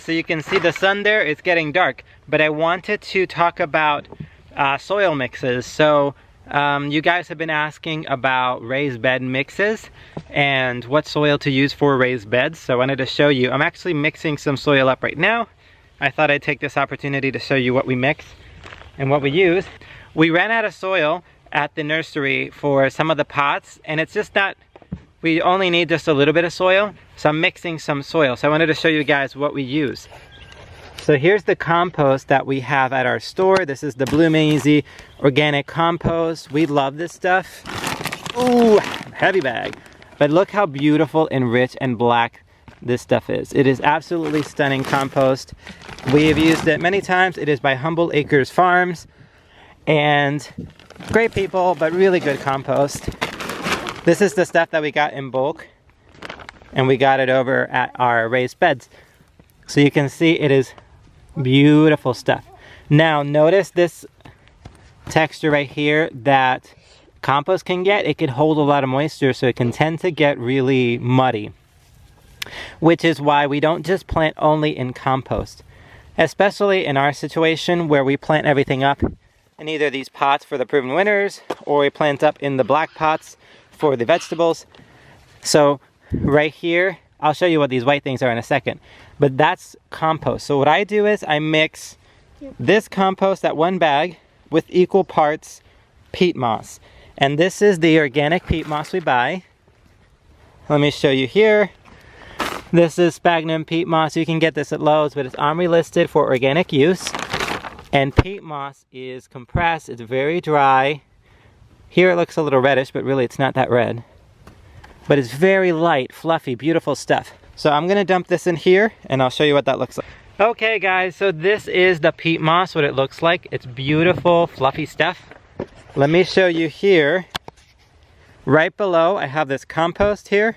So you can see the sun there, it's getting dark, but I wanted to talk about soil mixes. So you guys have been asking about raised bed mixes and what soil to use for raised beds. So I wanted to show you. I'm actually mixing some soil up right now. I thought I'd take this opportunity to show you what we mix and what we use. We ran out of soil at the nursery for some of the pots, and it's just not, we only need just a little bit of soil. So I'm mixing some soil. So I wanted to show you guys what we use. So here's the compost that we have at our store. This is the Bloom Easy organic compost. We love this stuff. Ooh, heavy bag. But look how beautiful and rich and black this stuff is. It is absolutely stunning compost. We have used it many times. It is by Humble Acres Farms. And great people, but really good compost. This is the stuff that we got in bulk. And we got it over at our raised beds. So you can see it is beautiful stuff. Now notice this texture right here that compost can get. It can hold a lot of moisture, so it can tend to get really muddy. Which is why we don't just plant only in compost. Especially in our situation where we plant everything up in either these pots for the proven winners, or we plant up in the black pots for the vegetables. So right here, I'll show you what these white things are in a second, but that's compost. So what I do is I mix this compost, that one bag, with equal parts peat moss. And this is the organic peat moss we buy. Let me show you here. This is sphagnum peat moss. You can get this at Lowe's, but it's OMRI listed for organic use. And peat moss is compressed, it's very dry. Here it looks a little reddish, but really it's not that red. But it's very light, fluffy, beautiful stuff. So I'm gonna dump this in here and I'll show you what that looks like. Okay guys, so this is the peat moss, what it looks like. It's beautiful, fluffy stuff. Let me show you here. Right below, I have this compost here.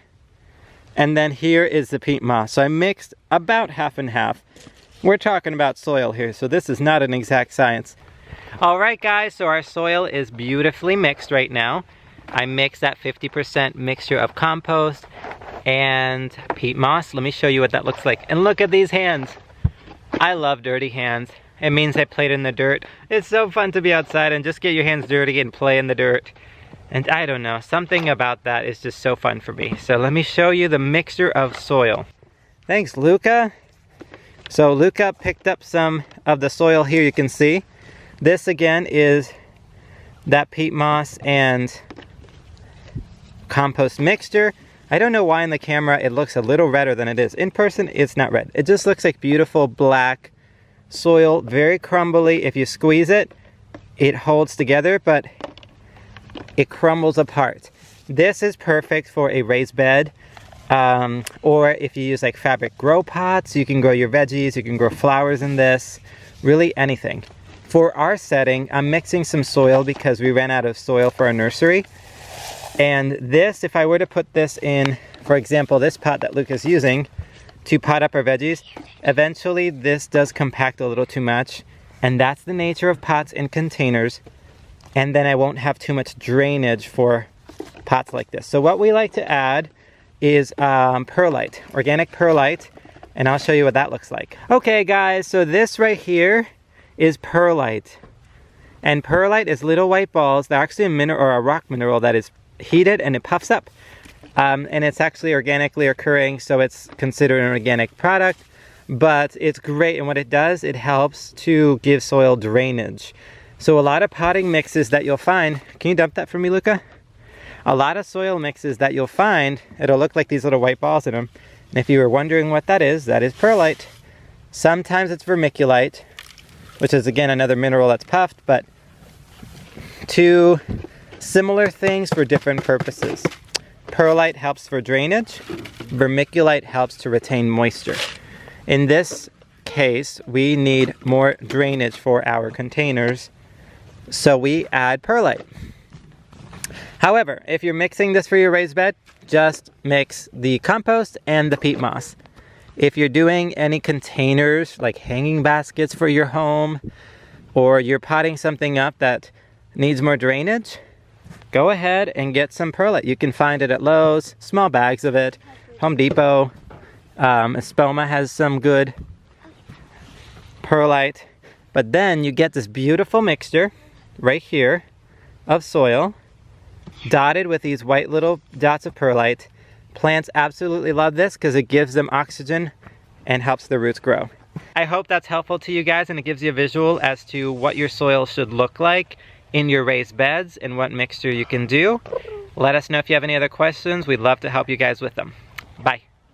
And then here is the peat moss. So I mixed about half and half. We're talking about soil here, so this is not an exact science. All right guys, so our soil is beautifully mixed right now. I mixed that 50% mixture of compost and peat moss. Let me show you what that looks like. And look at these hands. I love dirty hands. It means I played in the dirt. It's so fun to be outside and just get your hands dirty and play in the dirt. And I don't know, something about that is just so fun for me. So let me show you the mixture of soil. Thanks, Luca. So Luca picked up some of the soil here, you can see. This again is that peat moss and compost mixture. I don't know why in the camera it looks a little redder than it is. In person, it's not red. It just looks like beautiful black soil, very crumbly. If you squeeze it, it holds together, but it crumbles apart. This is perfect for a raised bed, or if you use like fabric grow pots, you can grow your veggies, you can grow flowers in this, really anything. For our setting, I'm mixing some soil because we ran out of soil for our nursery. And this, if I were to put this in, for example, this pot that Luke is using to pot up our veggies, eventually this does compact a little too much. And that's the nature of pots in containers. And then I won't have too much drainage for pots like this. So what we like to add is perlite, organic perlite. And I'll show you what that looks like. Okay guys, so this right here is perlite. And perlite is little white balls. They're actually a mineral or a rock mineral that is heated and it puffs up. And it's actually organically occurring, so it's considered an organic product. But it's great, and what it does, it helps to give soil drainage. So a lot of potting mixes that you'll find, can you dump that for me, Luca? A lot of soil mixes that you'll find, it'll look like these little white balls in them. And if you were wondering what that is perlite. Sometimes it's vermiculite, which is again another mineral that's puffed, but two similar things for different purposes. Perlite helps for drainage, vermiculite helps to retain moisture. In this case, we need more drainage for our containers, so we add perlite. However, if you're mixing this for your raised bed, just mix the compost and the peat moss. If you're doing any containers, like hanging baskets for your home, or you're potting something up that needs more drainage, go ahead and get some perlite. You can find it at Lowe's, small bags of it, Home Depot. Espoma has some good perlite, but then you get this beautiful mixture right here of soil dotted with these white little dots of perlite. Plants absolutely love this because it gives them oxygen and helps their roots grow. I hope that's helpful to you guys and it gives you a visual as to what your soil should look like in your raised beds and what mixture you can do. Let us know if you have any other questions. We'd love to help you guys with them. Bye.